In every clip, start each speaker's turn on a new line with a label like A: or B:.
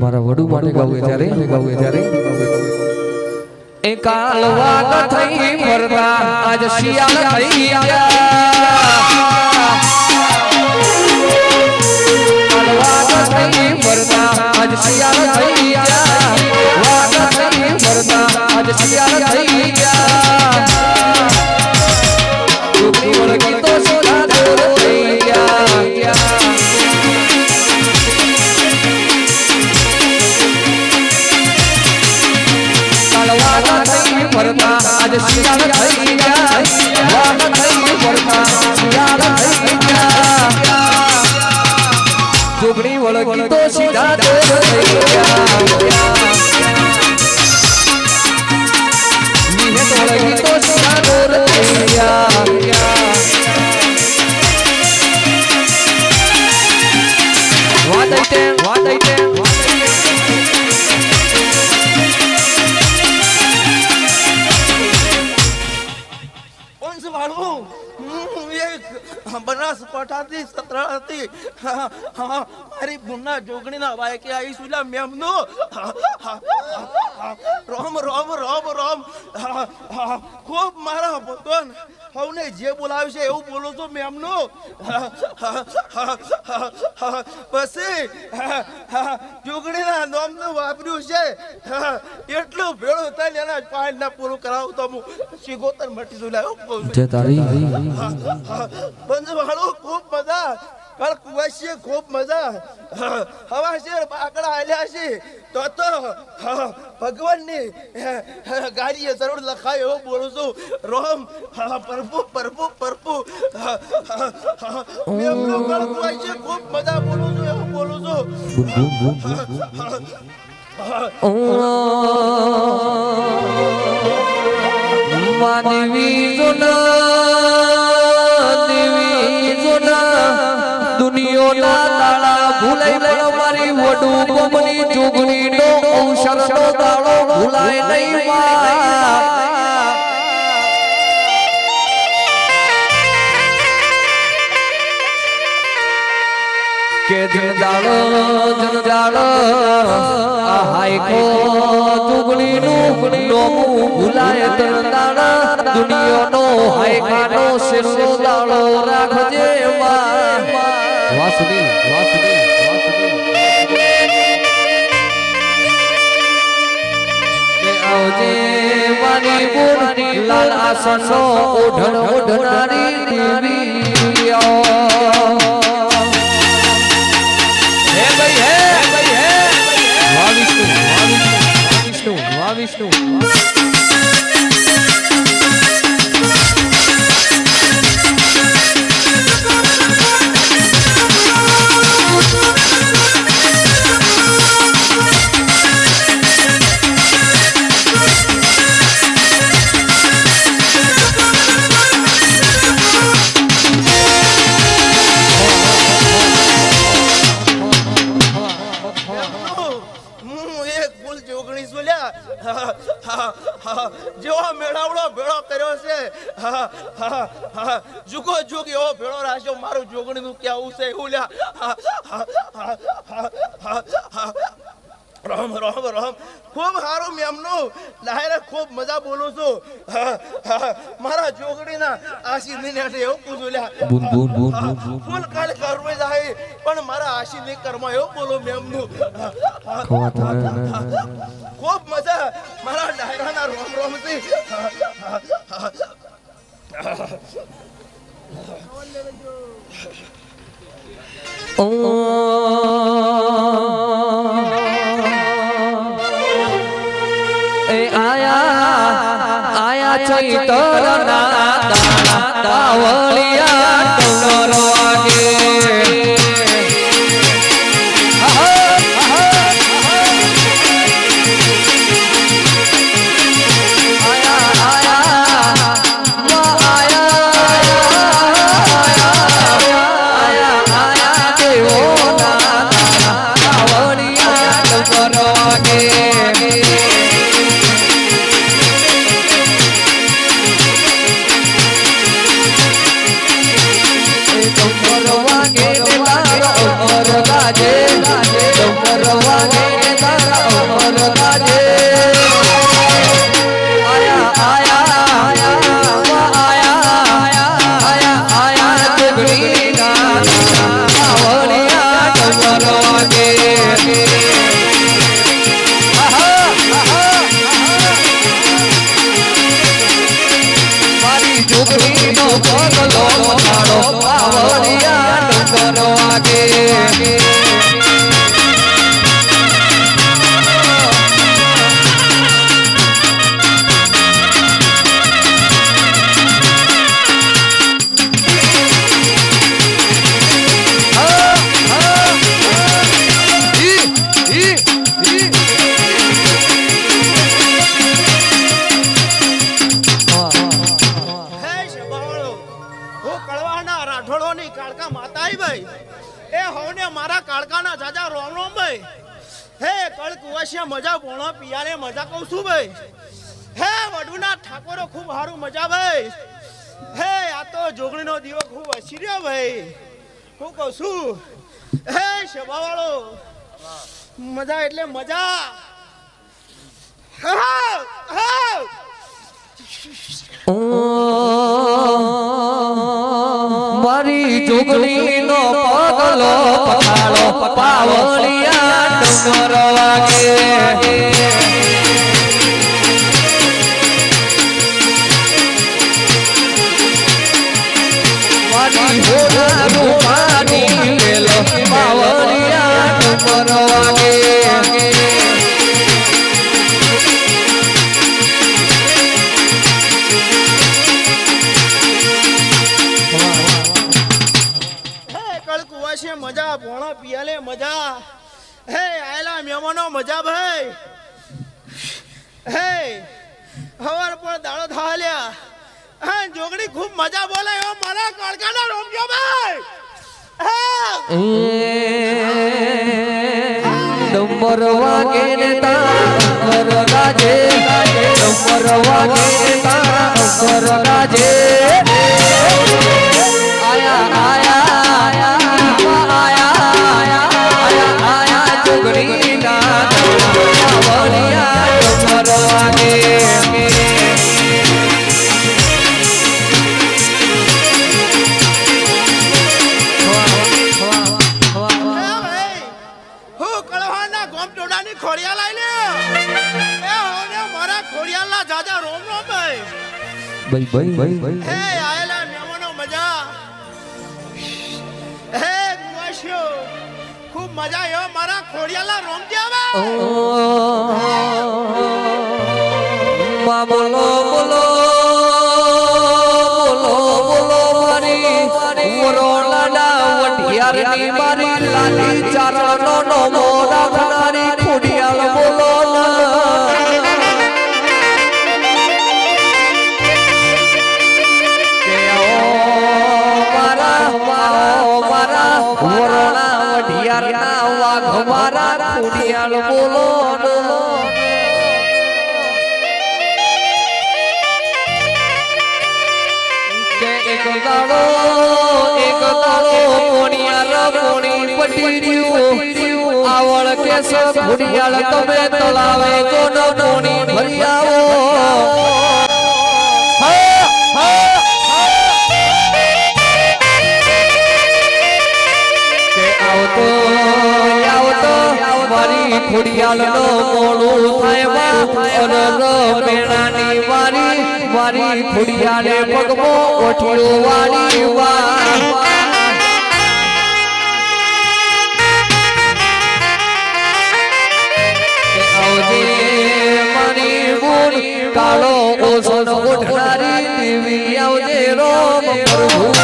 A: મારા વડુ માટે ગાવું ત્યારે એ કાલવાગ થઈ ફરતા આજ શિયાળ થઈ કાલવાગ થઈ ફરતા આજ શિયાળ થઈ વાગ થઈ ફરતા આજ શિયાળ થઈ ડુગરી વળગી તો સીધા દૂર થઈ ફરતા આજ શિયાળ થઈ ગયા વાગ થઈ ફરતા શિયાળ થઈ ગયા જોગણી વળગી તો સીધા દૂર થઈ ગયા નિહત વળગી તો સીધા દૂર થઈ ગયા વાદૈતે
B: બનાસકાંઠાથી સતરાથી મારી ભૂના જોગણીના વાયકે આવી સુલા મેમનો રોમ રોમ રોમ રોમ ખૂબ મારા ભગવાન હવને જે બોલાવશે એવું બોલો છો મેમનો પછી જોગણીના નામનું વાપર્યું છે એટલું ભેળું થાય એના પાણી ના પૂરું કરાવું તો હું શિગોતર મટી સુલાયો બંધવાળો ખૂબ મજા કળ કુવાસી ખૂબ મજા હવા છે બાકડા આલ્યા છે તો ભગવાનની ગાડીએ જરૂર લખાય એવું બોલું છું રોમ પ્રભુ પ્રભુ પ્રભુ મેમનો કળ કુવાસી ખૂબ મજા બોલું છું એવું બોલું છું
A: દેવી દુનિયોના તાળા ભૂલાય પણ મારી વડુ ગોમની જોગણીનો અવસરનો તાળો ભૂલાય નહીં કે જનદાળો હાયકો જોગણીનું નોમું ભૂલાય તણદાળા દુનિયાનો હાયકાનો શેરનો દાળો રાખજે વાસુદેવ આવજે મારી બોની લાલ આસનો ઓઢનારી દેવી હે ભાઈ હે વા વિષ્ણુ
B: જેવો મેળાવડો ભેળો કર્યો છે જુગો જુગ એવો ભેળો રાખ્યો મારું જોગણી નું કેવું છે એવું રામ રામ રામ ખૂબ સારું મેમનું લાયરે ખૂબ મજા બોલું છું મારા જોગણીના આશીર્વાદ નહીં એવું પૂછું લ્યા ફૂલ કાલે કર્મ જાય પણ મારા આશીર્વાદ કર્મ એવું બોલો મેમનું ખૂબ મજા મારા ડાયરાના રોમ રોમ થી આયા ચૈતરના દાવળિયા ટોરવાગે હવાના રાઠોડોની કાળકા માતા આવી ભાઈ એ હવને મારા કાળકાના જાજા રોમ રોમ ભાઈ હે કળ કુવાસિયા મજા ભોણો પિયાને મજા કહું છું ભાઈ હે વડુના ઠાકોરો ખૂબ સારું મજા ભાઈ હે આ તો જોગણીનો દીવો ખૂબ હસી રહ્યો ભાઈ હું કહું છું હે શેબાવાળો મજા એટલે મજા હા હા
A: મારી જોગણી નો પગલો પખાળો પાવળિયા ડુંગર વાગે મારી હોના રૂપાની લેલો પાવળિયા ડુંગર વાગે
B: મજા ભોણો પિયાલે મજા હે આયલા મહેમાનો મજા ભાઈ હે હવાર પર દાડો થાલ્યા હે જોગણી ખૂબ મજા બોલાયો મારા કાળકાના રોમજો ભાઈ
A: ડુંબર વાગે ને તાર ગાજે ડુંબર વાગે ને તાર ગાજે આયા આયા
B: ખોડિયા લઈ લે એ હોને મારા ખોડિયાલા જાજા રોમ રોમ ભાઈ
A: ભાઈ
B: હે આયલા મહેમાનો મજા હે ગુવાશિયો ખૂબ મજા આવ્યો મારા ખોડિયાલા રોમ જાવે
A: મા બોલો બોલો બોલો બોલો મારી મોરોલાના વઢિયારની મારી લાલી ચારણનો નો મોરા બનારી ખોડિયાલ બોલો કે ઓ મારા મારા મોરોલા વઢિયારના વાઘ મારા ખોડિયાલ બોલો એક દાડો કોણિયાર કોણી પટીર્યું આવળ કેસ ખોડિયાળ તમે તળાવે કોનો કોણી ભરી આવો કે આવતો મારી ખોડિયાળનો મોડું થાય મેણાની મારી ખોડિયાળે પગમો ઓઠિયો વાળી આવજે મારી બોલ કાળો ઓસન ઓઠનારી દેવી આવજે રોમ પ્રભુ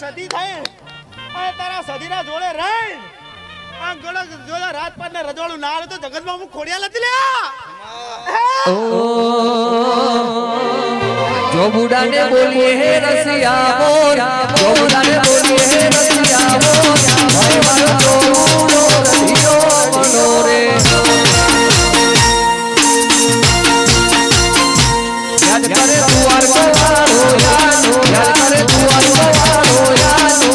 B: સદી થાય અને તારા સદીના જોડે રહી આ ગળો જોડા રાત પાડને રજવાડું ના આવે તો જગતમાં હું ખોડિયા નથી લ્યા
A: જો બુડાને બોલીએ હે રસિયા મોર જો બુડાને બોલીએ હે રસિયા મોર ભાઈ મારો જોડો રસિયો મનોરે યાદ કરે તુવાર કોવાળો યાદ કરે તુવાર કોવાળો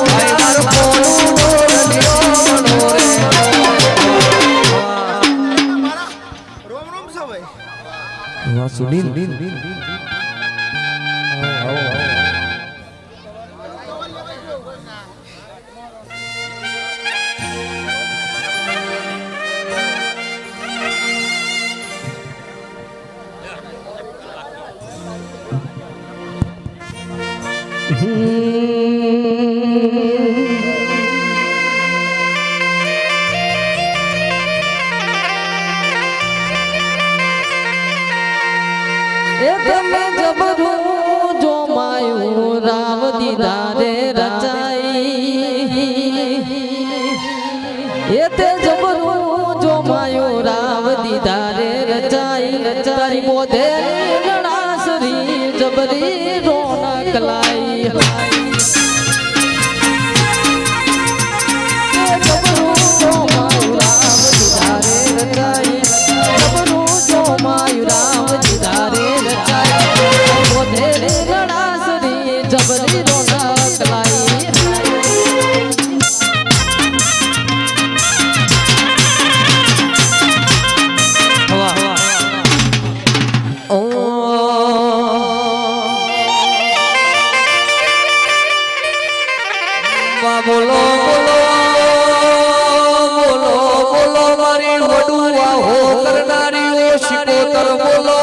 A: ભાઈ મારો જોડો રસિયો મનોરે
B: રોમ રોમ છો ભાઈ
A: વાહ સુનિલ એ તમે જબરું જો માયું રામ દીદારે રચાઈ એ તે જબરું જો માયું રામ દીદારે રચાઈ રચાઈ મોધે ગણાસરી જબરી રોનક લાઈ જબરું જો માયું રામ દીદારે રચાઈ જબરું જો માયું રામ દીદારે જબરી રોનક લાઈ હવા હવા ઓ બોલો બોલો બોલો બોલો મારી વડુઆ હો કરનારી ઓ શિકોતર બોલો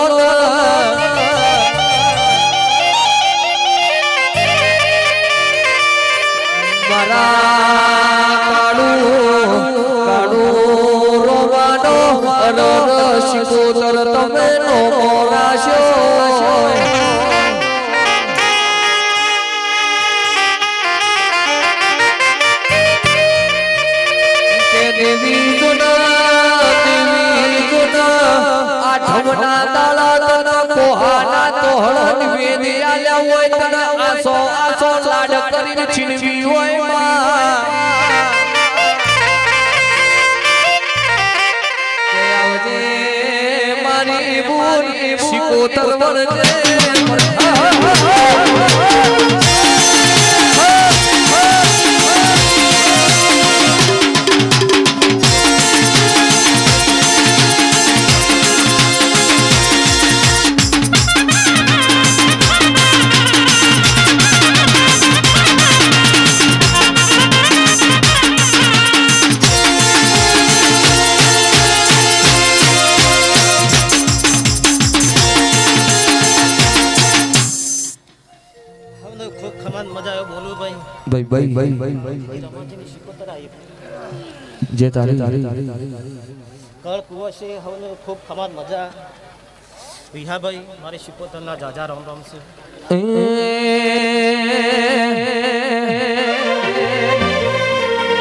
A: શિકોતર તમે નો મોરાશો દેવી જોના આઠમના દાલા તના કોહાના તોહળ નિવેદી આલ્યા હોય તના આસો આસો લાડ કરીને છીનવી હોય માં મારી બુન શિકોતર વળજે જે તારી
C: કળ કુવાશે હવે ખૂબ ખમાત મજા વિહાભાઈ મારી શિકોતરના જાજા રામ રામ છે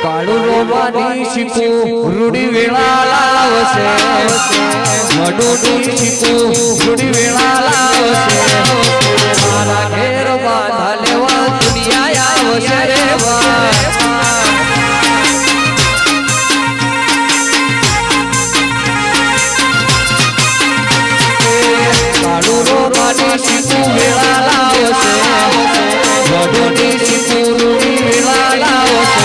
A: કાળુ રોવાની શીકુ રૂડી વેળા લાવશે મડુની શીકુ રૂડી વેળા લાવશે મારા ઘેર બાધા લેવા દુનિયા આવશે રે કાળુ રોવાની શીકુ વેળા લાવશે મડુની શીકુ રૂડી વેળા લાવશે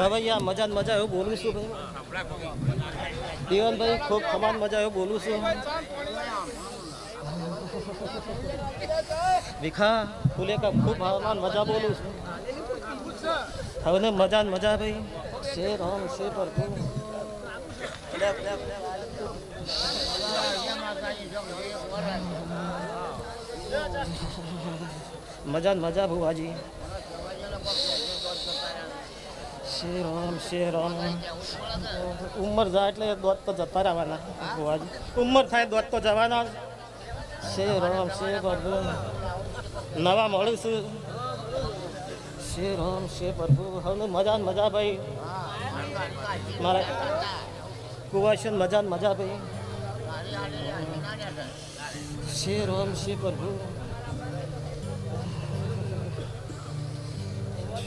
C: ગવૈયા મજા મજા એવું બોલું છું ભાઈ દેવનભાઈ ખૂબ ખમાન મજા એવું બોલું છું વિખા ફુલેકા ખૂબ હવામાન મજા બોલું છું હવે મજા મજા ભાઈ શેર રામ શેર પર મજા મજા ભુવાજી શેર રામ ઉંમર જાય એટલે દોત તો જતા રહેવાના ભુવાજી ઉંમર થાય દોત તો જવાના શેર રામ શેર પ્રભુ નવા મળું છું શેર રામ શેર પ્રભુ હવે મજા મજા ભાઈ મારા કુવાશન મજા મજા ભાઈ શેર રામ શેર પ્રભુ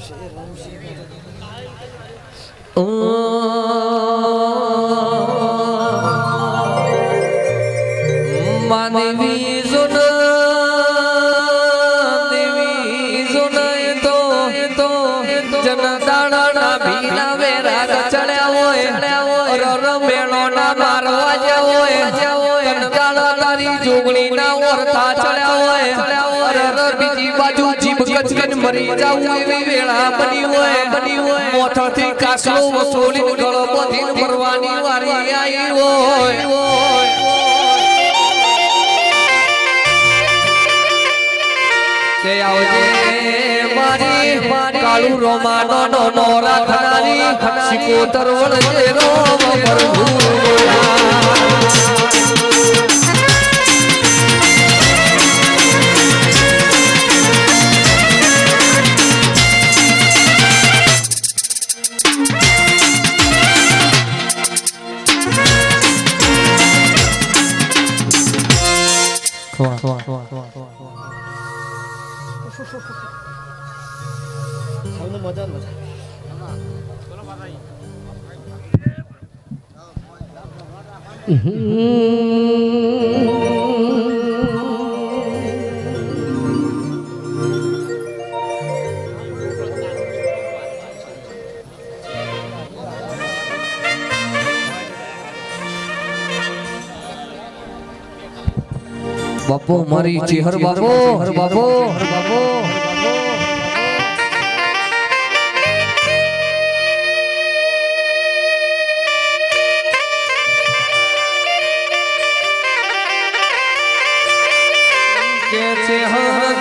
C: શેર રામ શેર પ્રભુ
A: માનવી સુન દેવી સુન તો જનદાણા ભીના વેરા ચડ્યા હોય મેળો ના મારવા જ્યાં હોય જનદાણા તારી જોગણી ના ઓરથા ચડ્યા હોય બીજી બાજુ જીભ કચકન મરી જાવું એવી વેળા બની હોય મોથાથી કાસલો વસોલી ગળો બધીને મરવાની વારી આવી હોય તે આવજે મારી કાળુ રોમાનો નો રાખનારી શિકોતર વળજે રોમ પ્રભુ
C: ખાઈને મજા મજા
A: બાપો મારી ચેહર બાપો હર બાપો હર બાપો કે ચેહર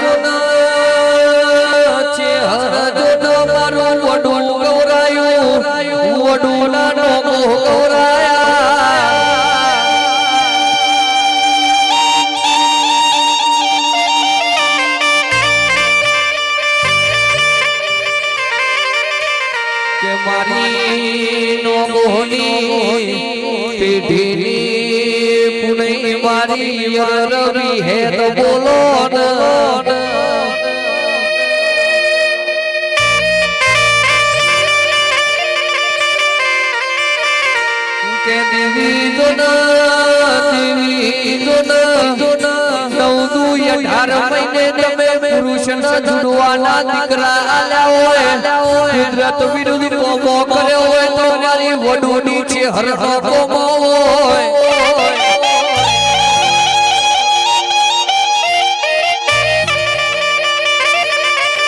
A: જોનો મારું વડું ગૌરાયું વડું નાનો ગૌરાયા મારી નો મોહની પેઢીની પુનઈ મારી રવિ હે તો બોલો કે દેવી મહિને તમે પુરુષના જુડવાના દીકરા આલ્યા હોય કુદરત વિરુદ્ધ કોમો કર્યો હોય તો મારી વડુની છે હરનો કોમો હોય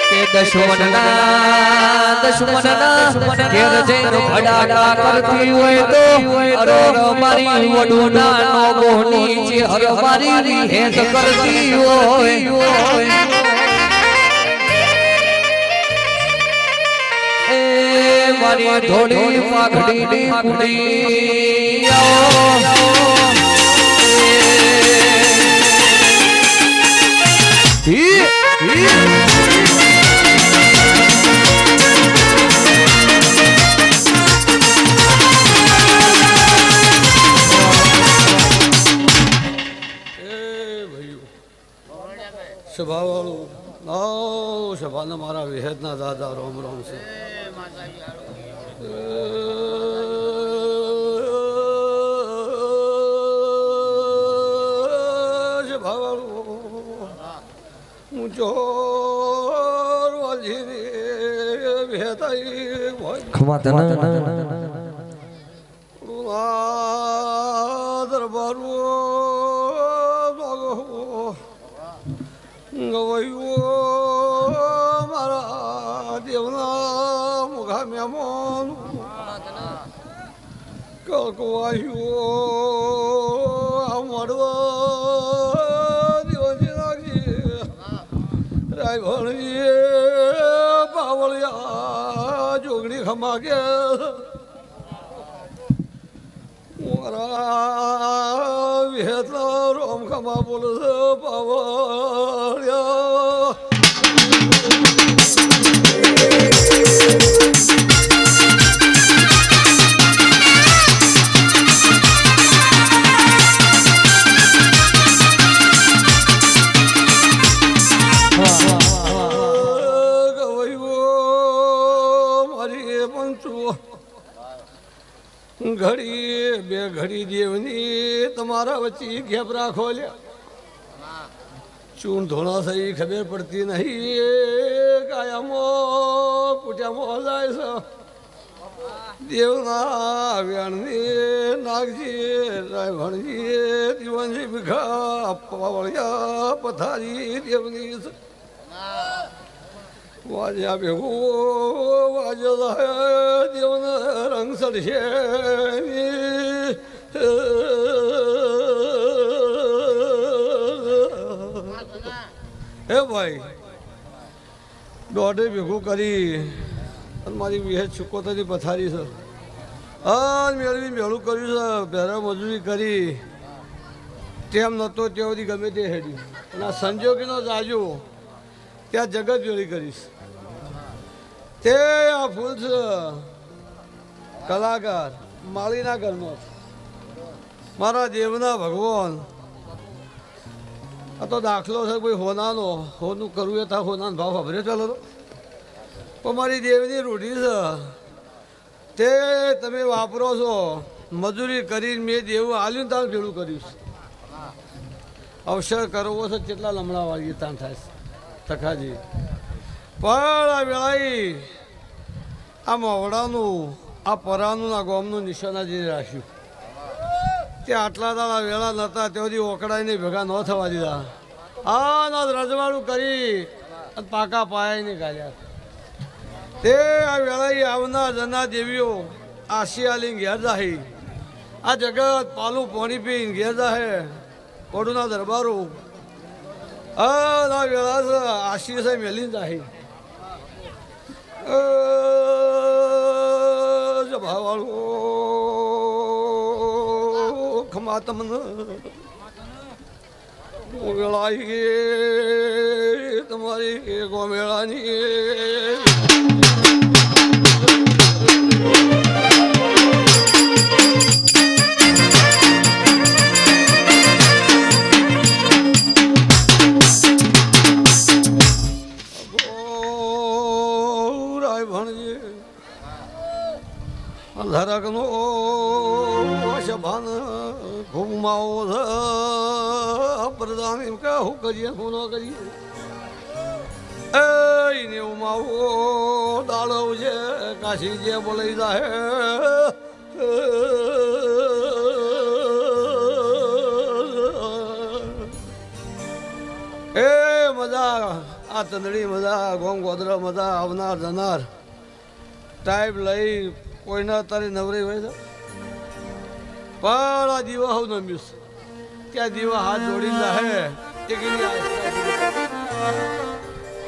A: કે દુશ્મનના ઘેર જઈને ભડાકા કરતી હોય તો અરે મારી વડુના નો મોહની છે હર મારી હેત કરતી હોય એ મારી થોડી પાઘડીની કુડી
D: સભાવાળું આવો સભાના મારા વિહેદના દાદા રોમ રોમ છે સભાવાળું હું ચોર વાલી વિહેતાઈ દરબારું ગવાયું મારા દેવના મુખા મેમોન કલકવાયું મળવા દિવસી નાખી રાયભણીએ પાવળિયા જોગણી ખમા કે મારા વિહેતના રોમ ખમા બોલે છે પાવળિયા ગવાયું મારી ઘડી બે ઘડી દેવની તમારા વચ્ચે ગેપ રાખો લ્યા ચૂન ધોણા થઈ ખબર પડતી નહીં કાયામાં પૂઠ્યામાં જાય છે દેવના વ્યાણની નાગજી રાયભણજી દીવાનજી ભીખા પાવળિયા પથારી દેવની છે વાજ્યા ભેગું વાજ્યા દેવના રંગ સડશે હે ભાઈ દોઢે ભેગું કરી અને મારી વિહેજ ચુકોતરી પથારી છે મેળવી મેળું કર્યું છે પહેરા મજૂરી કરી તેમ નહોતો ત્યાંથી ગમે તે હેડ્યું અને આ સંજોગીનો જાજો ત્યાં જગત વેળી કરીશ તે આ ફૂલ છે કલાકાર માળીના ઘરનો મારા દેવના ભગવાન આ તો દાખલો છે કોઈ હોનાનો હોનું કરવું એ ત્યાં હોનાનો ભાવ ખબરે ચાલો તો પણ મારી દેવની રૂઢી છે તે તમે વાપરો છો મજૂરી કરીને મેં દેવું આલ્યું તાર ભેળું કર્યું અવસર કરવો છે કેટલા લમણા વાળી તાણ થાય છે તખાજી પણ આ વેળાઈ આ મોવડાનું આ પરાનું આ ગોમનું નિશાનાજી રાખ્યું તે આટલા દાડા વેળા નહોતા ત્યાંથી ઓકડાઈને ભેગા ન થવા દીધા આ રજવાડું કરી અને પાકા પાયાને ગાળ્યા તે આ વેળાએ આવનાર જના દેવીઓ આશિયાલી ઘેર જાહી આ જગત પાલું પાણી પીને ઘેર જાહે કોડુના દરબારો આ વેળા છે આશીષ મેલીને જાહી ભાવાળું ખમા તમને વેળાઈ તમારી ગોમેળાની ધરકનો શભાન ઘુમાવો પ્રધાન એમ કે હું કરીએ હું ન કરીએ એને ઉમાવો દાડવ છે કાશી જે બોલાઈ જાય એ મજા આ તંદડી મજા ગોમ ગોદરા મજા આવનાર જનાર ટાઈપ લઈ કોઈના તારી નવરી હોય છે પણ આ દીવા હું નમ્યું ત્યાં દીવા હાથ જોડીને જાહે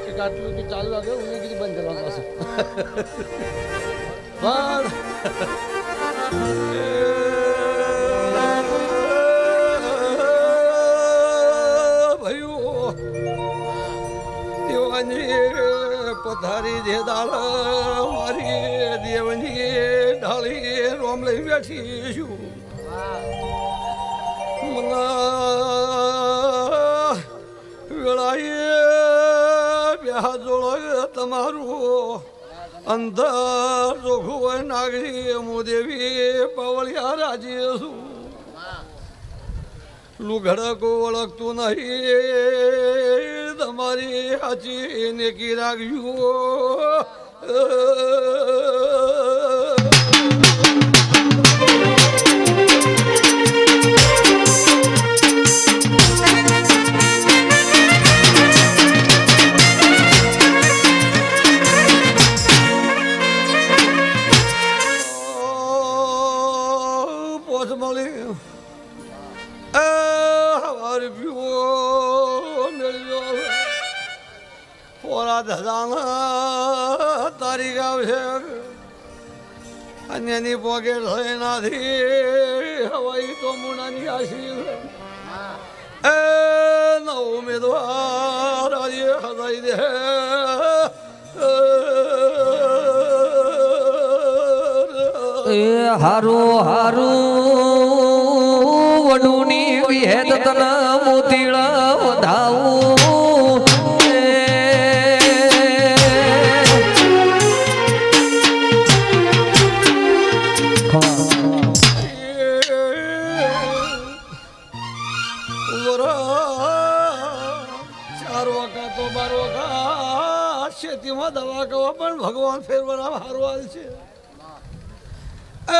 D: એક આટલું કે ચાલુ લાગે હું કીધું બંધ કરવા પાસે પણ દેવાની પથારી જે દાળ મારી દેવની ઢાળી રોમ લઈ બેઠી છું વેળાએ બ્યાહ જોડો તમારું અંધર ચોખ્ખું હોય નાગરી હું દેવી પવળિયા રાજી છું લુઘડકો ઓળખતું નહીં તમારી હાચી નેકી રાખ્યું પોસ મળી પોરા ધજાના તારીખ આવશે અન્યની પોકેટ હોય નાથી હવાઈ તો મુનાની આશી એ ન ઉમેદવાર આજે હદાઈ દે
A: એ હારું હારું વડુની વિહેદ તન મોતીળ વધાવું
D: ચાર વખત તો 12 વખત ખેતીમાં દવા કરવા પણ ભગવાન ફેરવવા હારવાલ છે. એ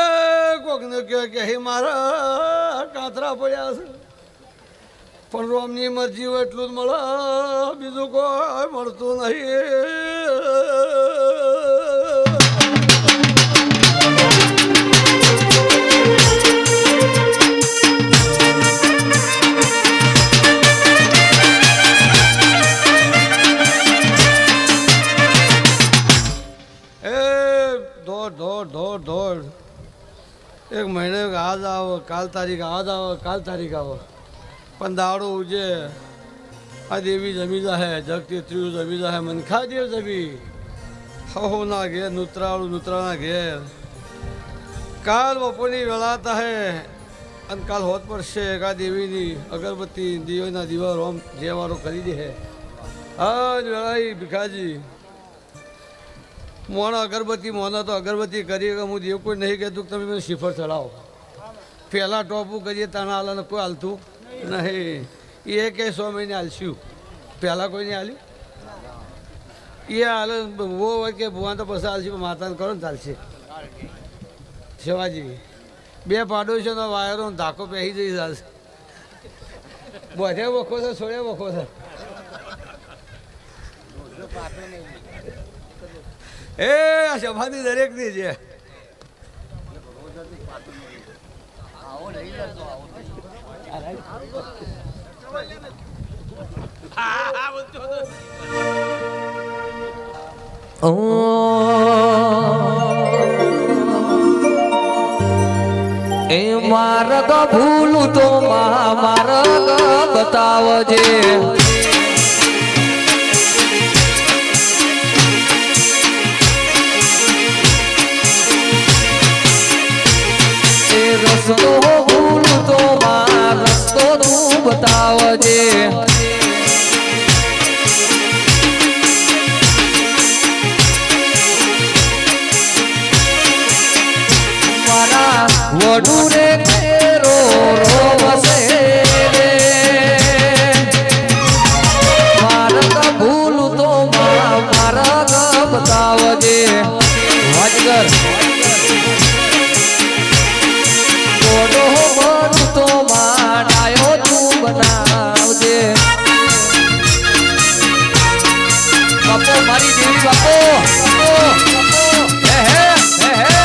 D: કોકને કે હે મારા કાતરા પડ્યા છે પણ રોમની મરજી હોય એટલું જ મળે, બીજું કોઈ મળતું નહીં. દોડ એક મહિને આજ આવો કાલ તારીખ, આજ આવો કાલ તારીખ આવો, પણ દાડો ઉજે આ દેવી જમી જાહે, જગતી જમી જાહે, મનખા દેવ જમી હો ના ઘેર નૂતરાના ઘેર. કાલ બપોરની વેળા હે અને કાલ હોત પડશે એકા દેવીની અગરબત્તી દીવાના દીવા રોમ જેવારો કરી દે હે. આજ વેળાઈ ભીખાજી મોણા અગરબત્તી મોના તો અગરબત્તી કરી કે હું દેવ કોઈ નહીં કહેતું કે તમે મને શિફર ચડાવો. પહેલાં ટોપું કરીએ તાના હાલાને કોઈ હાલતું નહીં. એ કે 100 મહિને હાલશું, પહેલાં કોઈને હાલ્યું એ હાલ બહુ હોય કે ભુવા તો પછી હાલશે, માતાને કરો ને ચાલશે. શિવાજી 2 પાડોશીનો વાયરો ધાકો પહેરી જઈ ચાલશે. બધે વખો છે, છોડે વખો છે. એ આ સભાની દરેકની છે.
A: એ માર્ગ ભૂલું તો માર્ગ બતાવજે. રસ્તો ભૂલું તો રસ્તો તું બતાવજે. મારા વડુ રે ઘેરો રોવસે રે, માર્ગ ભૂલું તો માર્ગ બતાવજે. વાજગર ગોડો બધું તો ડાયો તું બનાવજે. બાપો મારી દેવી બાપો, હે હે હે હે.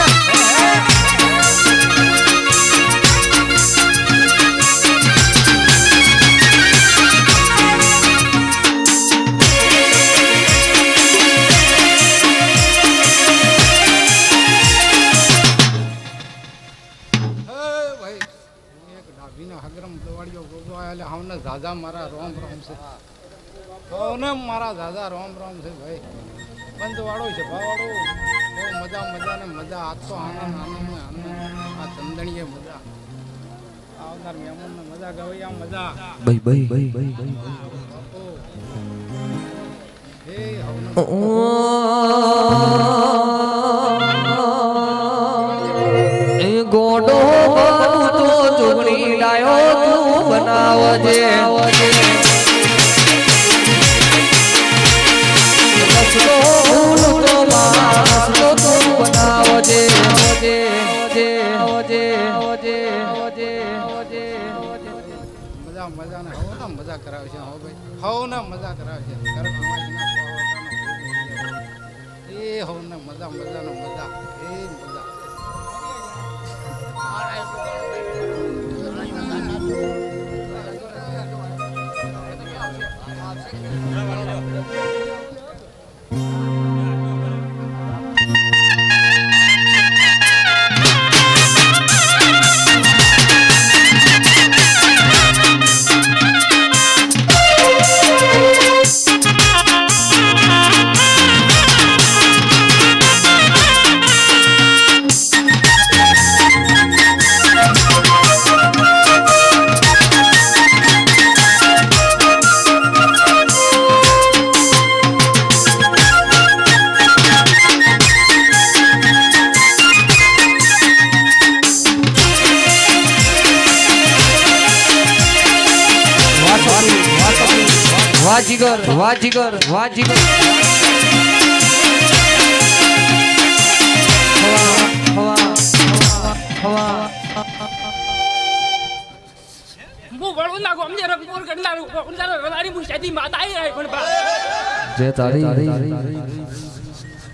E: દાદા મારા રોમ છે, સૌને મારા દાદા રોમ છે ભાઈ. બંધવાળો છે ભાવાળો, બહુ મજા ને મજા. આજ તો આનંદ આ ચંદણીએ મજા, આવનાર મહેમાન ને મજા, ગવૈયા મજા.
A: ગોડો તો ચૂગણી લાયો તું બનાવજે. રસ્તો ભૂલું તો રસ્તો તું બનાવજે.
E: મજા ને હવ ને મજા કરાવશે. હો ભાઈ હવ ને મજા કરાવશે. એ હવ ને મજા ને મજા એ મજા.
A: વાજીગર વાજીગર વાજીગર હવા હવા
F: હું વળું ના ગોમને રંગપુર કરનારું ગોમદાર રલારી મુ સાદી માતા આવી રહી પણ બા
A: જે તારી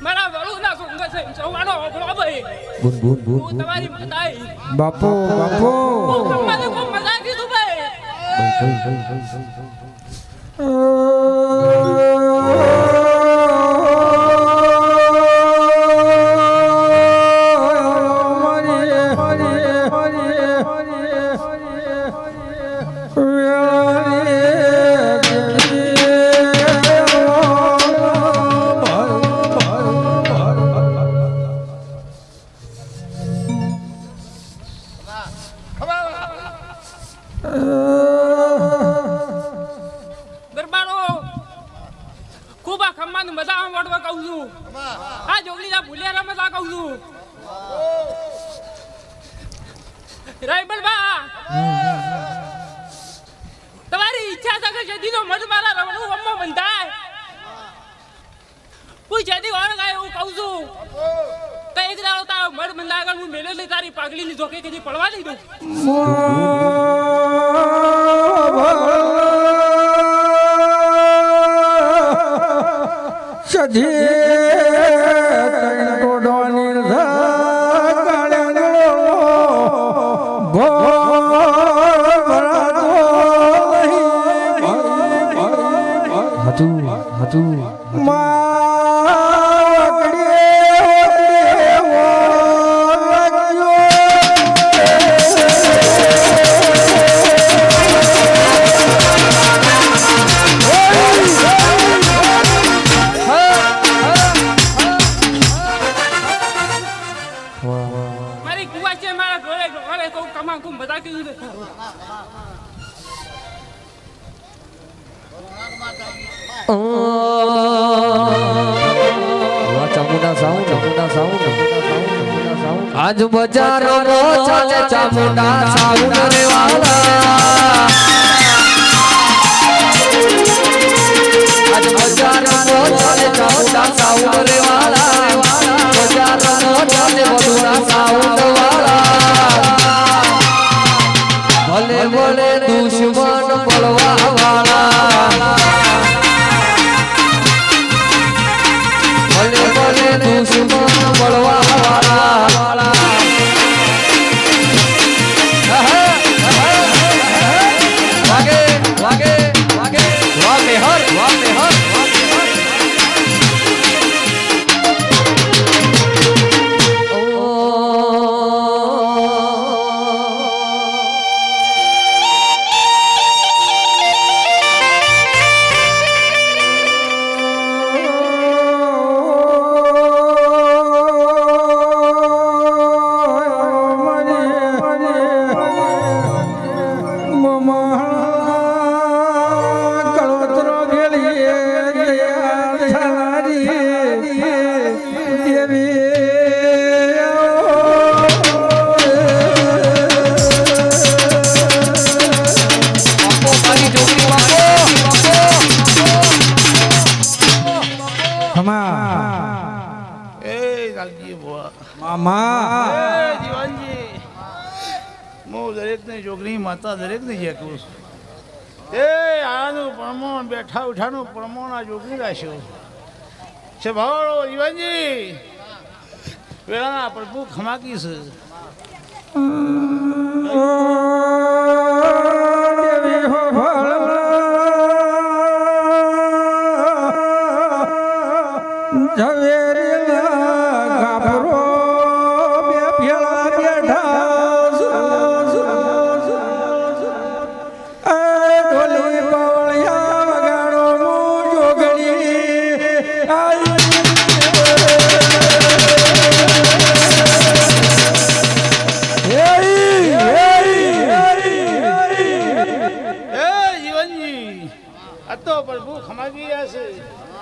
F: મારા વળું ના સોંગ છે સવાણો ઓગળો ભાઈ
A: બુન બુન બુન
F: હું તમારી માતા આવી
D: બાપુ બાપુ
F: મને કોઈ મજા કીધું ભાઈ દરબારો ખૂબ આ ખમ્માની મજા વડવા કહું છું આ જોગલીના ભૂલિયા રમતા કહું છું રાયબલ બા તમારી ઈચ્છા છે કે જદીનો મત મારા રમણું અમ્મો બંધાય કોઈ જદી વાળ ગાય એવું કહું છું તો એક દાડો તારો મત બંધા આગળ હું મેલે લઈ તારી પાઘડીની ધોકે કદી પડવા દઈ દઉં મારી કુવા છે મારા ઘરે ઘરે તો કમા કુમ બધા કીધું છે
A: ચામુંડા સાઉન્ડ આજ બજારો નો ચાલે ચામુંડા સાઉન્ડ રે વાલા આજ બજારો નો ચાલે ચામુંડા સાઉન્ડ રે વાલા બજારો નો ચાલે વડુડા સાઉન્ડ વાળા ભલે ભલે દુશ્મન બળવા વાળા ભલે ભલે દુશ્મન બળવા વાળા વાગે વાગે વાગે વાગે હર વાગે હર
E: માતા દરેક ને જે કહું છું એ આનું પ્રમાણ બેઠા ઉઠાનું પ્રમાણ આ જોગી રાખ્યું છે ભાવડો જીવનજી વેળાના પ્રભુ ખમાકી છે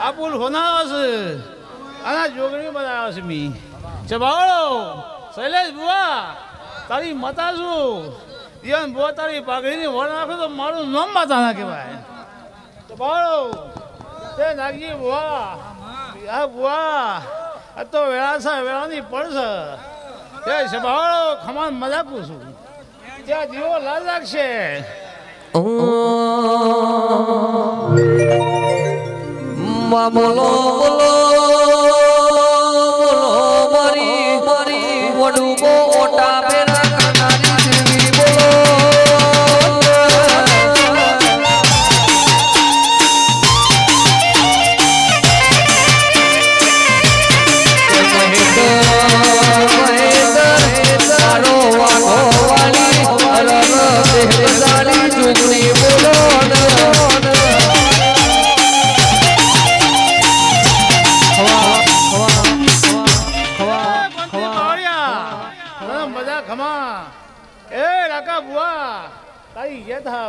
E: આપુલ હોનાવા છે આના જોગણી બનાવ્યા છે મી ચબાળો શૈલેષ બુઆ તારી માતા છું દિયાન બુઆ તારી પાઘડીની વળ નાખો તો મારું નામ માતા ના કહેવાય બાળો તે નાગજી બુઆ આ બુઆ આ તો વેળા વેળાની પડશે તે સભાળો ખમાન મજાકું છું ત્યાં જીવો લાલ લાગશે
A: બોલો બોલો મારી મારી વડું મોટા પેરા કરનારી દેવી બોલો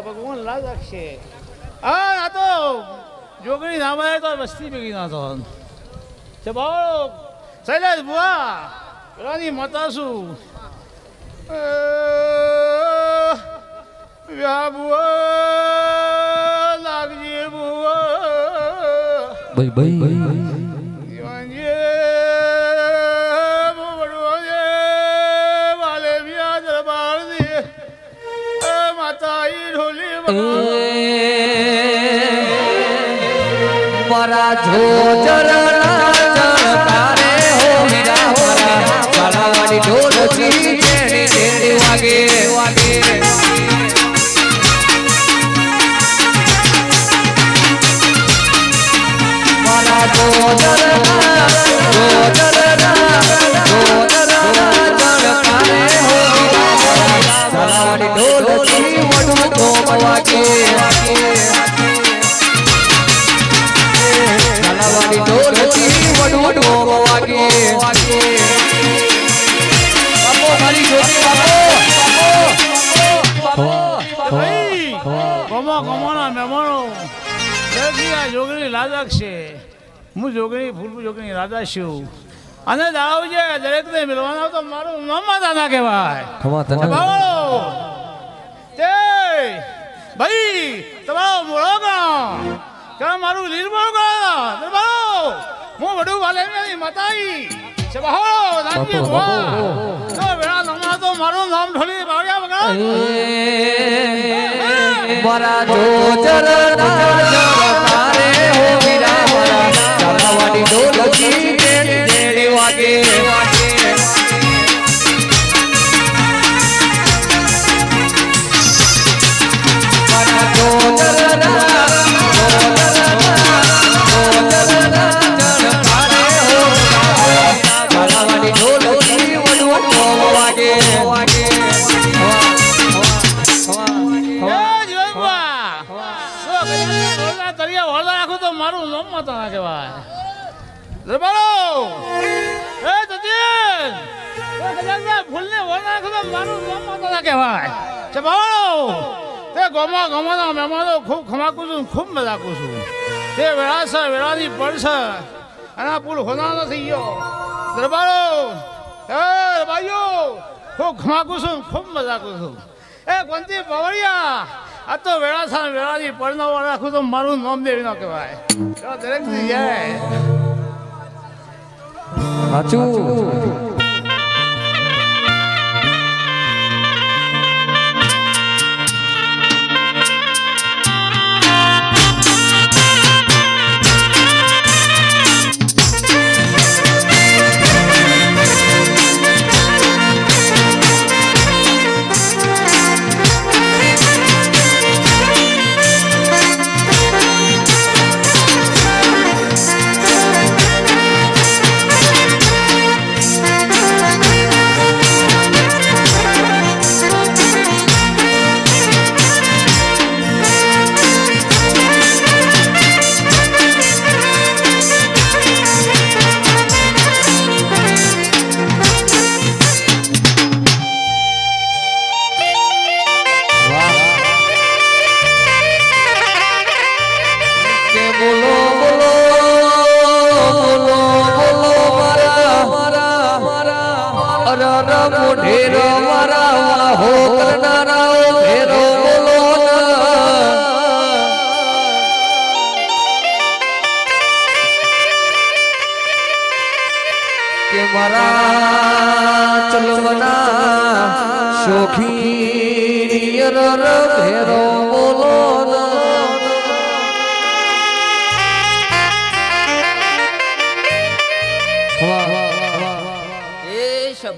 E: ભગવાન લાલ રાખશે આ તો જોગણી નામ તો વસ્તી ભેગી ના તો ચબાળો શૈલેષ બુઆ પેલાની માતા છું વ્યા બુઆ લાગજી બુઆ
A: ભાઈ મારા જોજરના ચણકારે હો હીરા મારા કાલાવાડી ઢોલકી જેની જેની વાગે વાગે મારા જોજરના ચણકારે હો હીરા મારા કાલાવાડી ઢોલકી વડું ધોમ વાગે ઢોલકી વડું ઢોમ વાગે બાપો મારી જોતી
E: બાપો ગમોના મહેમાનો આ જોગણી લાદક છે હું જોગણી ફૂલપુ જોગણી લાદા છું અને દાવ છે દરેકને મિલવાનો તો મારું નામ માતા ના કહેવાય તે ભાઈ તમારો મોળો ગણો કારણ મારું લીલબોળ ગણો હું વડું વાલે મતાઈ સભાઓ નાનજી બુઆ તો વેળા નમા તો મારું નામ ઢોલી બાળ્યા વગર
A: મારા જોજરના જળકારે હો હીરા મારા કાલાવાડી ઢોલકી જેની જેની વાગે મારા જોજરના
E: મારું નામ માતા ના કહેવાય દરબારો એ તજેન એ કદાચ ફૂલને વળ નાખો તો મારું નામ માતા ના કહેવાય ચબાળો તે ગોમાના મહેમાનો ખૂબ ખમાકું છું ખૂબ મજાકું છું તે વેળા વેળાની પડશે અને પુલ હોના નથી ગયો દરબારો એ ભાઈઓ ખૂબ ખમાકું છું ખૂબ મજાકું છું એ કોનથી પવળિયા આ તો વેળાની પડનો રાખું તો મારું નામ દેવી ન કહેવાય દરેક જગ્યાએ
A: સાચું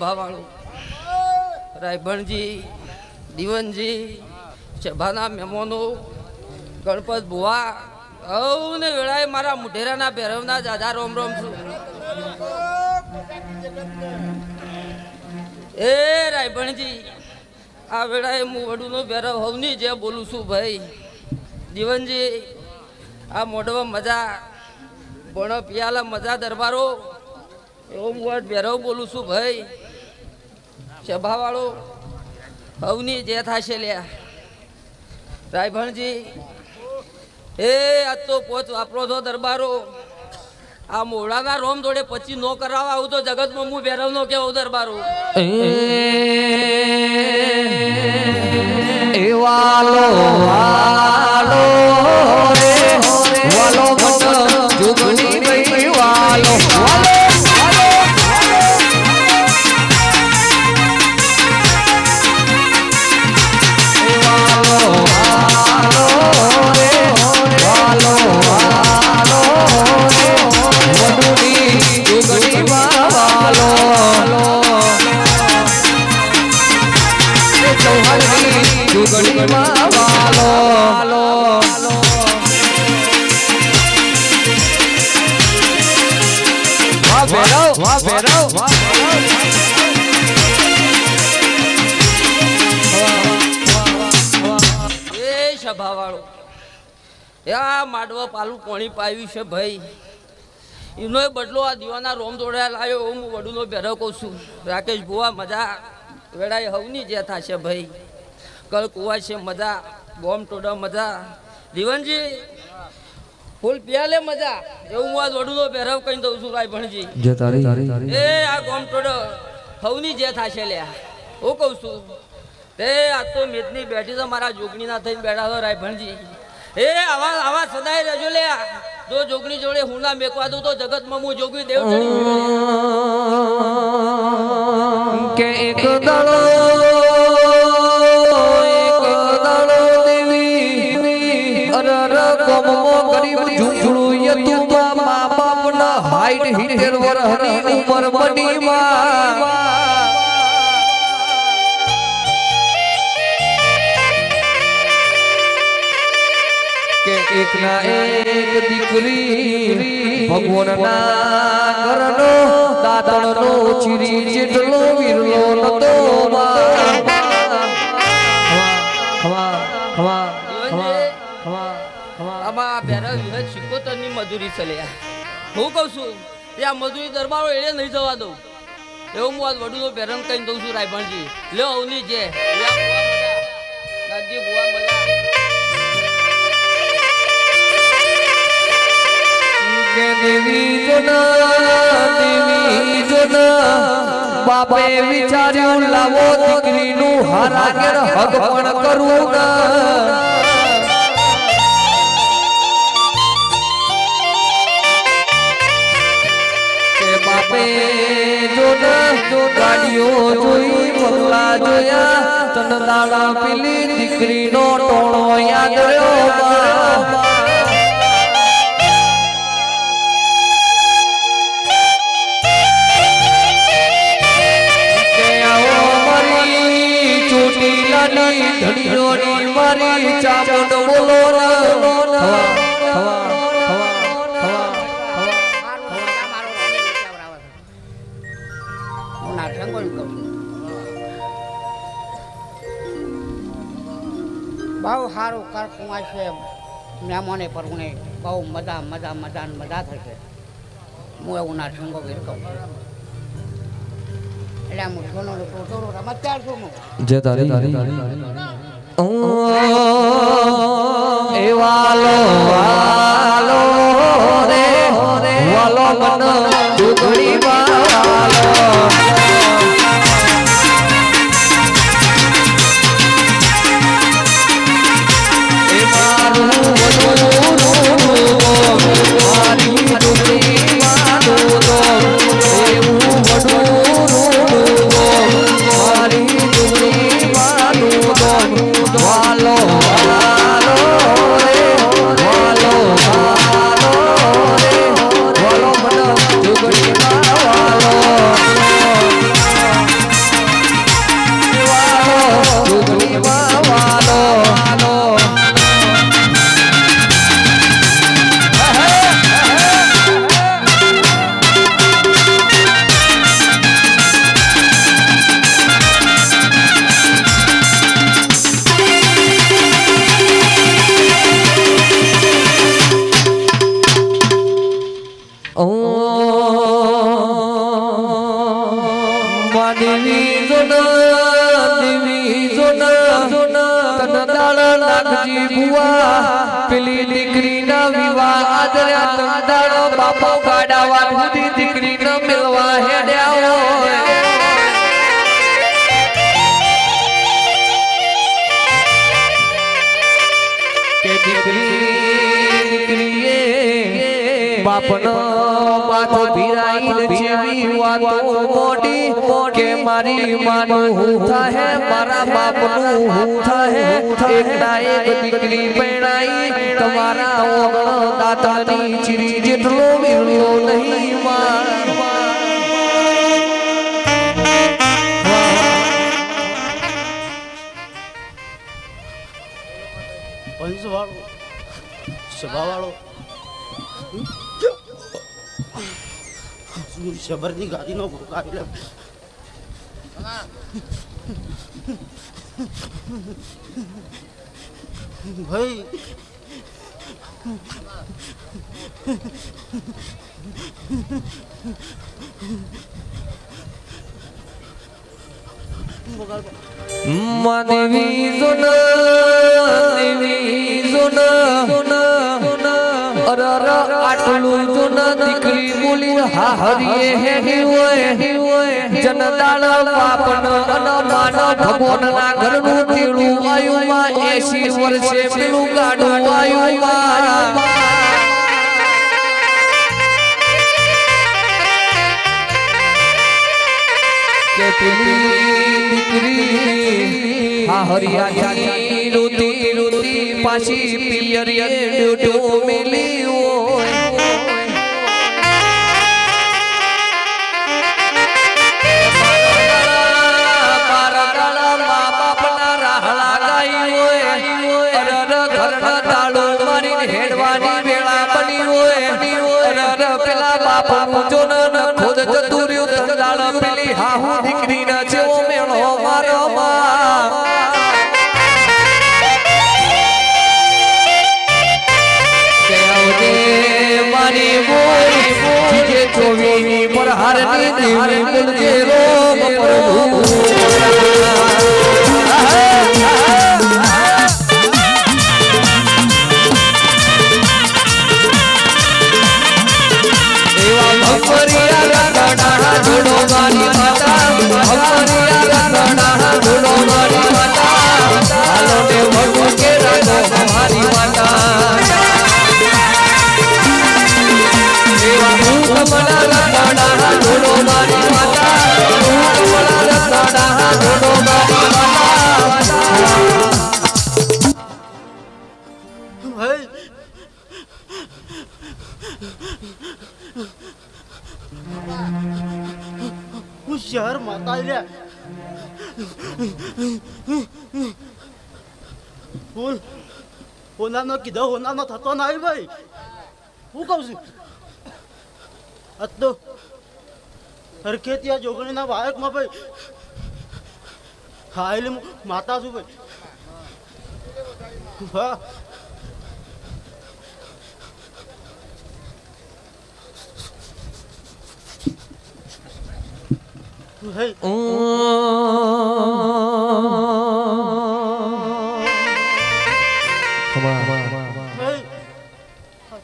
A: સભાવાળું રાયભણજી દીવનજી સભાના મહેમાનો ગણપત ભુવા ને વેળાએ મારા મુઢેરાના ભૈરવના દાદા રોમ રોમ છું એ રાયભણજી આ વેળાએ હું વડુનો ભૈરવ હવની જે બોલું છું ભાઈ જીવનજી આ મોઢવા મજા ભણો પિયાલા મજા દરબારો એવો હું ભૈરવ બોલું છું ભાઈ સભાવાળો હવની જે થશે લ્યા રાયભણજી એ આ તો પોચ વાપરો છો દરબારો આ મોડાના રોમ જોડે પછી નો કરાવવા આવું તો જગતમાં હું ભૈરવ નો કેવું દરબારો
G: વાલો વાલો રે વાલો મત જુગની ભાઈ વાલો વાલો
A: સભાવાળો આ માડવા પાલું પાણી પાયું છે ભાઈ એનો બદલો આ દીવાના રોમ દોડ્યા લાવ્યો હું વડુનો ભૈરવ કહું છું રાકેશ ભુવા મજા વેળાએ હવની જે થશે ભાઈ કલ કુવા છે મજા બોમ્બ ટોડા મજા દીવનજી ફૂલ પિયાલે મજા એવું હું આ વડુનો ભૈરવ કહી દઉં છું રાયભણજી એ આ બોમ્બ ટોડો હવની જે થશે લ્યા હું કહું છું તે આ તો મેદની બેઠી તો મારા જોગણીના થઈને બેઠા તો રાયભણજી એ આવા આવા સદાય રહેજો લ્યા જો જોગણી જોડે હું ના મેકવા દઉં તો જગતમાં હું જોગણી દેવ
G: કે એક દળો દેવી અરર કોમો ગરીબ ઝૂંઝળું યતુમાં મા બાપના હાઈટ હિટેર વરહની ઉંમર બની માં કે એક ના એક દીકરી ભગવાનના ઘરનો દાતણનો ચીરી જેટલો વિરલો નતો
A: આમાં બેરા વિહત સિકોતરની મજૂરી ચલ્યા હું કહું છું ત્યાં મજૂરી દરબારો એને નહીં જવા દઉં એવું હું આ વડુનો ભૈરવ કહીને દઉં છું રાયભણજી લ્યો અવની જે બુવા મજા
G: કે દેવી જોના બાપે વિચાર્યું લાવો દીકરીનું હારાગેર હક પણ કરું કે બાપે જોના ગાડીઓ જોઈ બંગલા જોયા તન દાડા પેલી દીકરીનો ટોણો યાદ રહ્યો ધણીઓની મારી ચામુંડ બોલો
H: બહુ સારું કરકું છે મહેમાને પરગુણે બહુ મજા મજા મજા મજા થશે હું એવું ના સંગો કહું એટલે હું સોનો ટોટો રમત્યાર છું
G: જે તારી એ વાલો વાલો રે વાલો મન દુધડી વાલો એ મારું મારી દુધડી વાલો એવું વાલો વાલો રે
A: પેલી દીકરીના વિવાહ આદર્યા તંદાળો બાપો ગાડા વાટ સુધી દીકરીને મિલવા હેડ્યા હોય કે દીકરીએ બાપનો માથો ભીરાઈને જેવી વાતો મોટી કે મારી માનું હું થાહે મારા બાપનું હું થાહે એકના એક દીકરી પરણાઈ તમારા ઓગણો દાતાની ચીરી જેટલો વિરલો નહીં માં
C: પંચવાળો સભાવાળો શબરની ગાડીનો ભોકાવી લે ભાઈ
A: દેવી અરર આટલું જુના દીકરી બોલી હા હરિયે હેડી હોય જનદાળ બાપન અન માન ભગવાનના ઘરનું તેડું આયુમાં 80 વર્ષે પેલું ગાડું આયુમાં કે પેલી દીકરી હા હરિયાની રોતી રોતી પાછી પિયરીએ ડોડો મેલી હોય મારા ગાળા મા બાપના રાહલા ગાઈ હોય અરર ઘરના તાળો મારીને હેડવાની વેળા બની હોય અરર પેલા બાપા પૂજો ન ખુદ જતું રહ્યું તંદાળ પેલી હાહુ દીકરીના જેવો મેળો મારો માં મારી બોલી જીજે ચોવીની પર હારની દેવી મુલજે રોમ પ્રભુ જોડો મારી માતા જોડો મારી માતા હાલો ને વડુ કે રાખો મારી માતા એવા હું તમારા રખડા જોડો મારી માતા હું તમારા રખડા જોડો મારી માતા
C: ભાઈ હું શહેર માતા લ્યા હોનાનો કીધો હોનાનો થતો ના ભાઈ હું કહું છું તો હરખે ત્યાં જોગણીના વાયકમાં ભાઈ હા એટલે માતા છું ભાઈ હા ભાઈ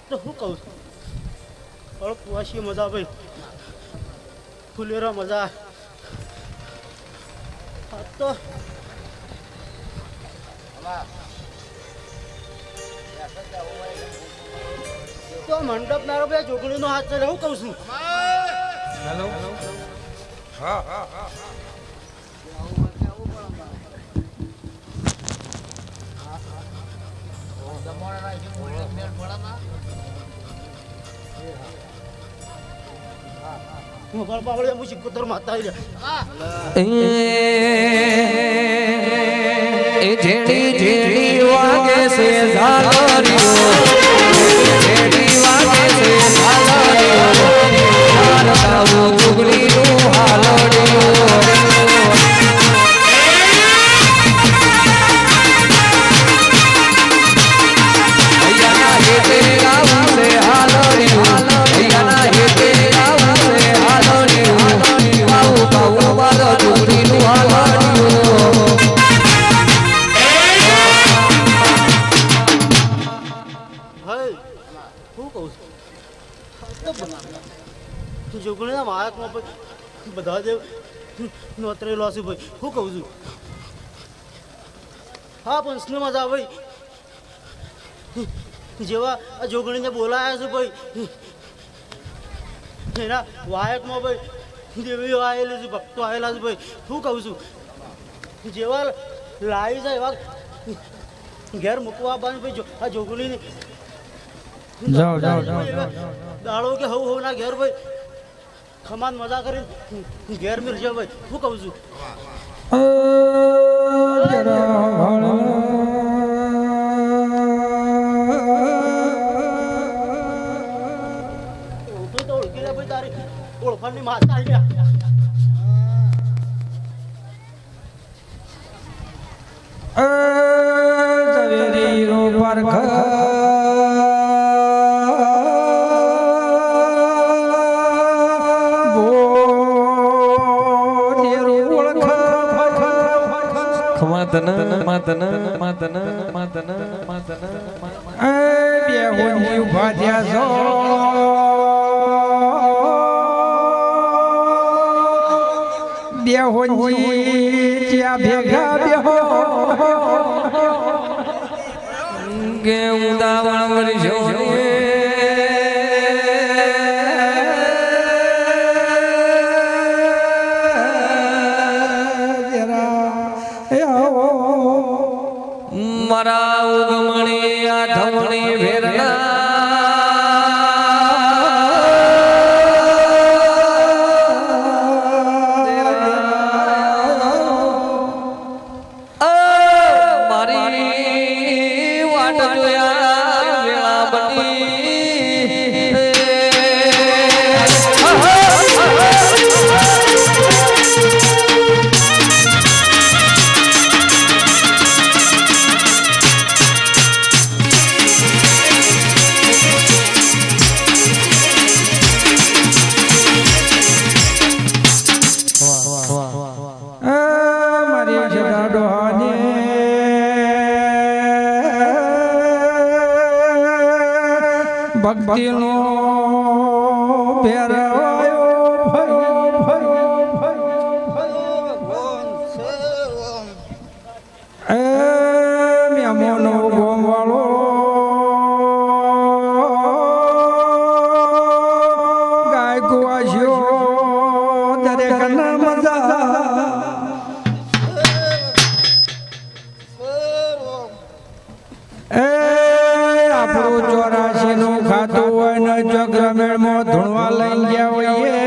C: તો હું કહું છું કુવાશી મજા ભાઈ ફુલેરા મજા તો મંડપ ના ભાઈ જોગણીનો હાથ ચાલે હું કહું છું
D: હેલો હા
C: સિકોતર માતા
A: જેડી જેડી વાગે છે ઝાલરીઓ જેડી વાગે છે ઝાલરીઓ ચુગડીનું હાલડીઓ
C: કહું છું જોગણીના માયકમાં બધા જે નોતરેલો છે ભાઈ શું કહું છું હા પણ શું મજા ભાઈ જેવા આ જોગણીને બોલાયા છે ભાઈ એના વાયકમાં ભાઈ દેવીઓ આવેલી છે ભક્તો આવેલા છે ભાઈ શું કહું છું જેવા લાવી જાય એવા ઘેર મૂકવા બાંધ ભાઈ આ જોગણીની દાડો કે હવ ના ઘેર ભાઈ ખમાન મજા કરી ઘેર મિલશે ભાઈ શું કહું છું ઓળખી લે ભાઈ તારી ઓળખાણની માતા આવી
A: મારા ઉગમણી આ ધમણી ભેરના મારી વાટ જોયા વેળા બની
G: ભક્તિનો ભેરવાયો મેમોનો ગોમવાળો ગાય કુવાશીઓ દરેક ના મજા આપણું 84 નું ખાતું હોય ને ચક્રમેળમાં ધૂણવા લઈ ગયા હોઈએ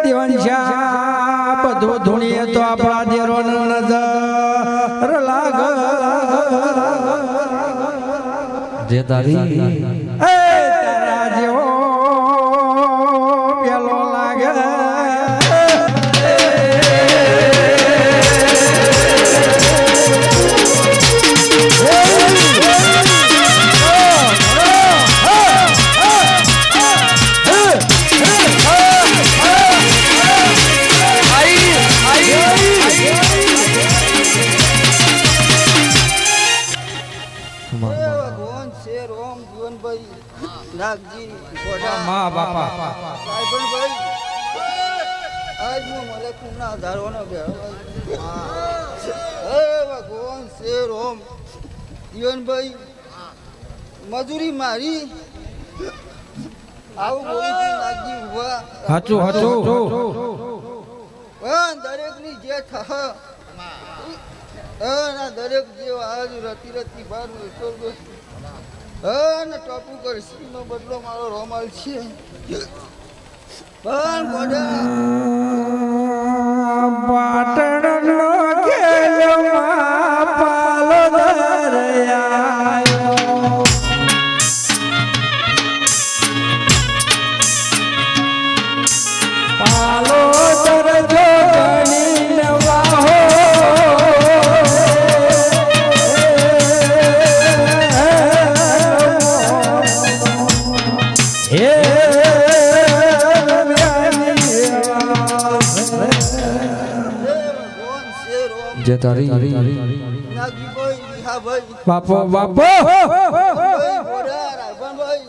G: દિવાનશા બધું ધૂણીએ તો આપણા દેરોને નજર લાગ
A: જે તારી
G: તારા જેવો પેલો લાગે મા બાપા
B: આજ હું મને કુના ધારવાનો ભગવાન છે રોમ જીવનભાઈ મજૂરી મારી આવું બોલી નાગજી ઉભા
G: હાચું
B: પણ દરેકની જે થહ દરેક જે આજ રતી રતી બાર અને ટોપુ કરશી નો બદલો મારો રોમાલ છે પણ
G: પાટણનો ગેલમાં પાલો દરયાયો પાલો દરજો ગણી નવાહો
A: જે તારી
B: નાગજીભાઈ વિહાભાઈ
I: બાપો બાપો
B: ભાઈ બોરા રાઘવભાઈ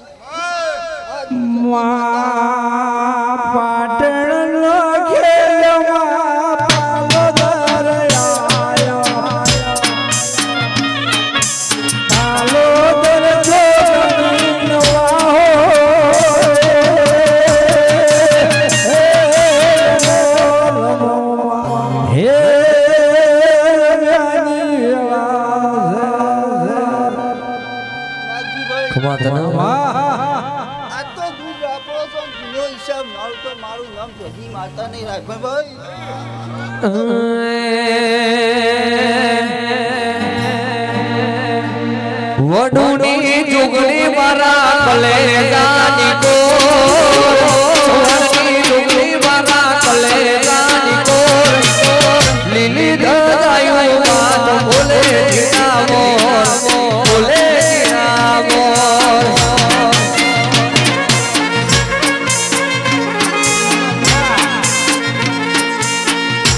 I: પાટણ નો ખેલમાં પાલોદર આયા પાલોદર જોગણી નવા હે
B: નાગજીભાઈ
A: ખમા તને
B: આ તો દૂધ વાપરો છો જૂનો હિસાબ મારું તો મારું નામ જગી માતા નહીં રાઘવભાઈ
A: વડુની જુગણી મારા કલેજાની કો વડુની જુગણી મારા કલેજાની કો લીલી ધજાયું વાત બોલે જીના મોર બોલે જીના મોર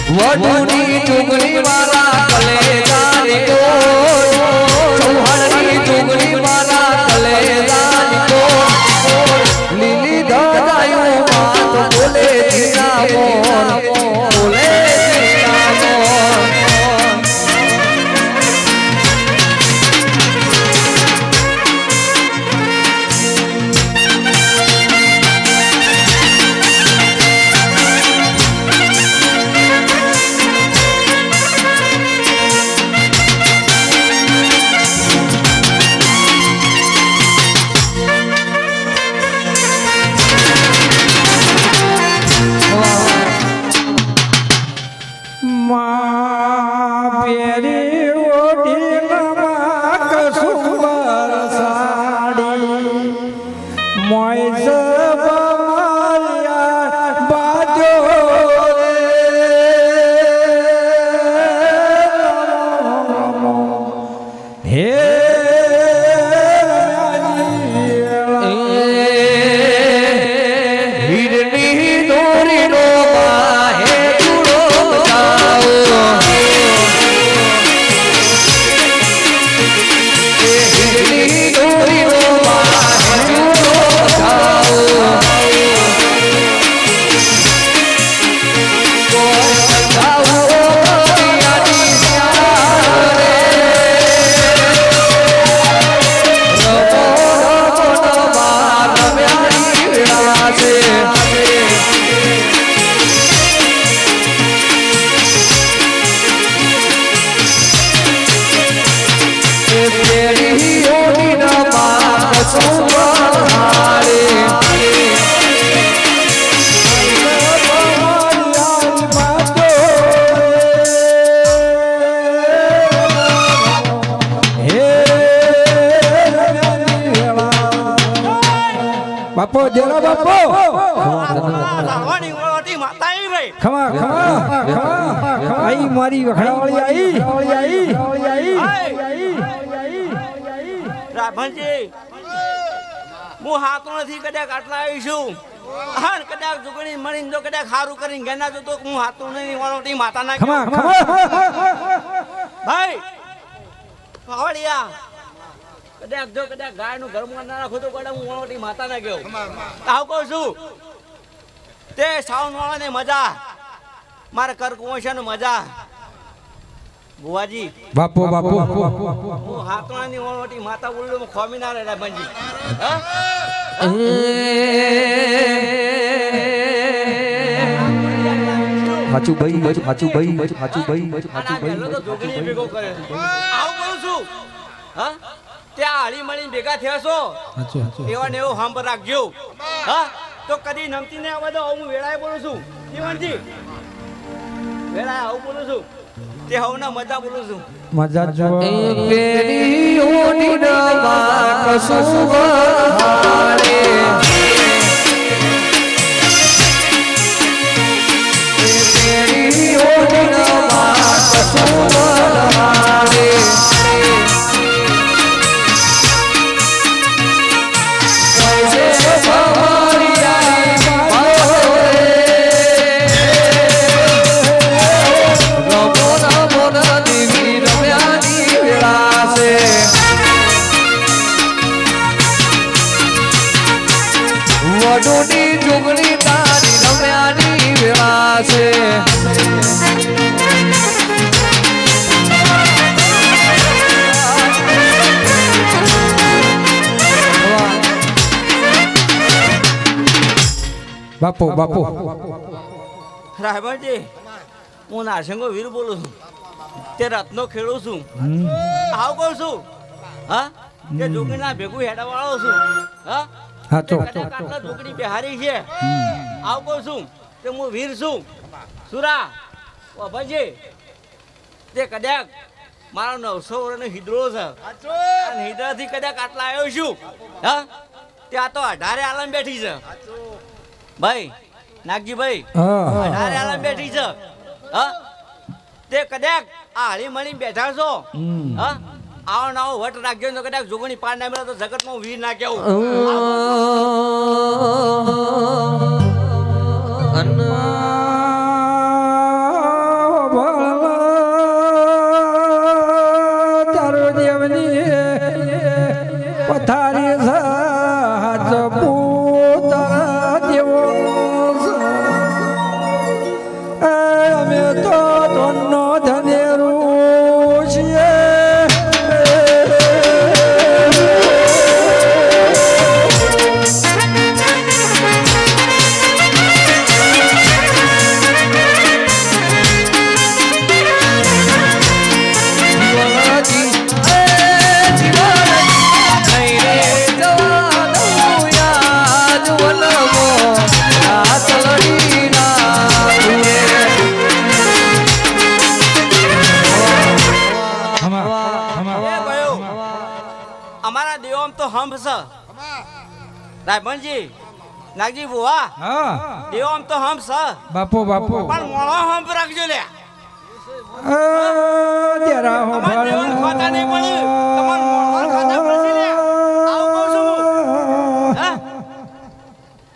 A: વડુની જુગણી મારા કલેજાની કો ચૌહાણની જુગણી મારા કલેજાની કો લીલી ધજાયું વાત બોલે જીના મોર બોલે જીના મોર
I: પેરી ઓઢીમાં કસુંબર સાડી મોઈસ બમારિયા બાજો હે
A: હીરની દોરીનો માહે ચૂડો જાઓ હીરની દોરીનો માહે ચૂડો જાઓ કોઈ જાઓ પિયાની સ્યારે રમો રમો માર રમ્યાની વેળા છે તેરી ઓડીના માર કસુંબર હારે
I: બાપો દેલા બાપો
C: લાવવાની ઓળોટી માતા આવી ભાઈ
I: ખમા ખમા ખમા આઈ મારી વખડાવાળી આઈ
C: રાભણજી હું હાથો નથી કદાચ આટલા આવીશું હા કદાચ જુગણી મળીને જો કદાચ સારું કરીને ગેના જો તો હું હાથો નહીં ઓળોટી માતા ના
I: ખમા ખમા
C: ભાઈ પાવડિયા કદાચ જો કદાચ ગાયનું ઘરમાં ના રાખો તો કદાચ હું ઓળોટી માતા ના ગયો આવ કહું છું તે સાઉન્ડ વાળાને મજા મારે કરકુંવશાને મજા બુવાજી
I: બાપો બાપો
C: હું હાથોણાની ઓળોટી માતા બોલું ખોમી ના રહેલા બંજી હા
A: હાચું ભાઈ હાચું ભાઈ હાચું ભાઈ હાચું
C: પહેલો તો જોગણી ભેગો કરે આવું કરું છું હા ત્યાં હળી મળીને ભેગા થયા છો એવા ને એવું સાંભળ રાખજો હા તો કદી નમતી ને આવે તો હું વેળાએ બોલું છું જીવનજી વેળાએ આવું બોલું છું તે હવના મજા બોલું છું
I: મજા જો
A: તેરી ઓડીના માર કસુંબર હારે તેરી ઓડીના માર કસુંબર હારે રમો રમો દેવી રમ્યાની
I: બાપુ બાપુ
C: રાયબાજી હું નારસંગો વીર બોલું છું તે રત્નો ખેડું છું આવ કહું છું હા તે જોગીના ભેગું હેડા વાળો છું હા
I: હાચો
C: આટલા જોગડી બિહારી છે આવ કહું છું કે હું વીર છું સુરા બાબાજી તે કદાચ મારો 900 વર્ષનો હિદરો છે અને હિદરાથી કદાચ આટલા આવ્યો છું હા ત્યાં તો 18 આલમ બેઠી છે ભાઈ નાગજીભાઈ 18 આલમ બેઠી છે હા તે કદાચ આ હળી મળી બેઠા છો હા આવો નાવો વટ રાખજો તો કદાચ જોગણી પાર ના મળે તો જગતમાં વીર ના કેવું
I: પથારી સાજ પુત્ર દેવો અમે તો ધનનો ધનેરું છીએ
C: અમારા દેવમ તો હંભ છે રાયબનજી નાગજી બુવા
I: હા
C: દેવમ તો હંભ છે
I: બાપુ બાપુ
C: પણ મોળો હંભ રાખજો લે
I: તેરા હો
C: તમારે દેવન ખાતા નહીં પડે તમાર મોળો ખાતા પડશે લે આવું કહું છું હું હા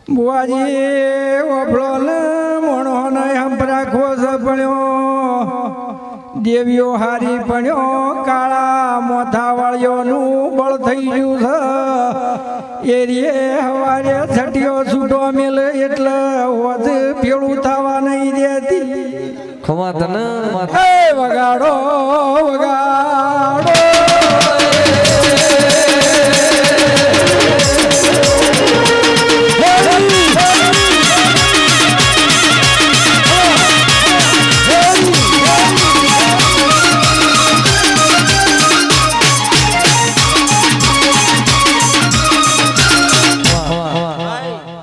I: બુઆજી ઓફળો ને મોણો ને હમ રાખવો છે પડ્યો દેવીઓ હારી પડ્યો કાળા મોથા વાળીઓનું બળ થઈ ગયું છે એરીએ હવારે છટીઓ છૂટો મેલે એટલે હોજ પેલું થવા નહીં દેતી
A: ખમા તને
I: એ વગાડો વગાડો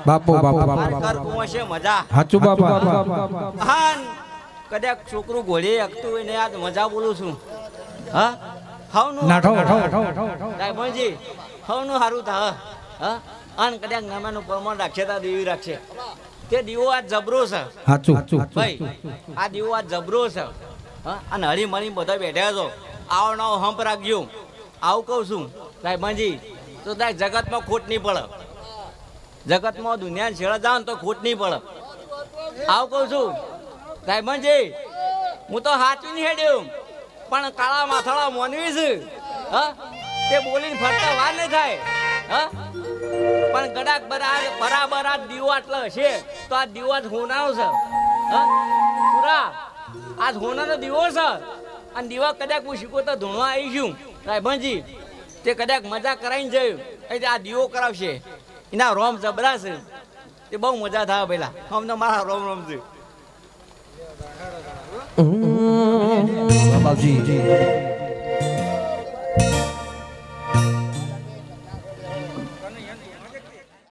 I: બાપુ બાપુ બાપુ
C: છે મજા
I: હાચું બાપા
C: હાન કદાચ છોકરું ઘોડી હકતું હોય ને આજ મજા બોલું છું હા હાવનું
I: નાઠો
C: રાયબનજી હાવનું સારું થા હા આન કદાચ નામાનું પ્રમાણ રાખશે તા દેવી રાખશે તે દીવો આજ જબરો છે
I: હાચું
C: ભાઈ આ દીવો આજ જબરો છે હા અને હળી મળી બધા બેઠા છો આવો નવો હંપ રાખજો આવું કહું છું રાયબનજી તો તાર જગતમાં ખોટ નહીં પડે જગતમાં દુનિયા છેડા જાવ તો ખોટ નહીં પડે આવું કહું છું રાયબનજી હું તો સાચું નહીં હેડ્યું પણ કાળા માથાળા મોનવી છે હા તે બોલીને ફરતા વાર નહીં થાય હા પણ ગડાક બરાબર આ દીવો આટલો હશે તો આ દીવો આજ હોનારો છે હા સુરા આજ હોનારો દીવો છે અને દીવા કદાચ હું શીખો તો ધૂણવા આવી છું રાયબનજી તે કદાચ મજા કરાવીને જયું એટલે આ દીવો કરાવશે એના રોમ જબરા છે તે બહુ મજા થાય પેલા અમને મારા રોમ રોમ છે
A: બાબાજી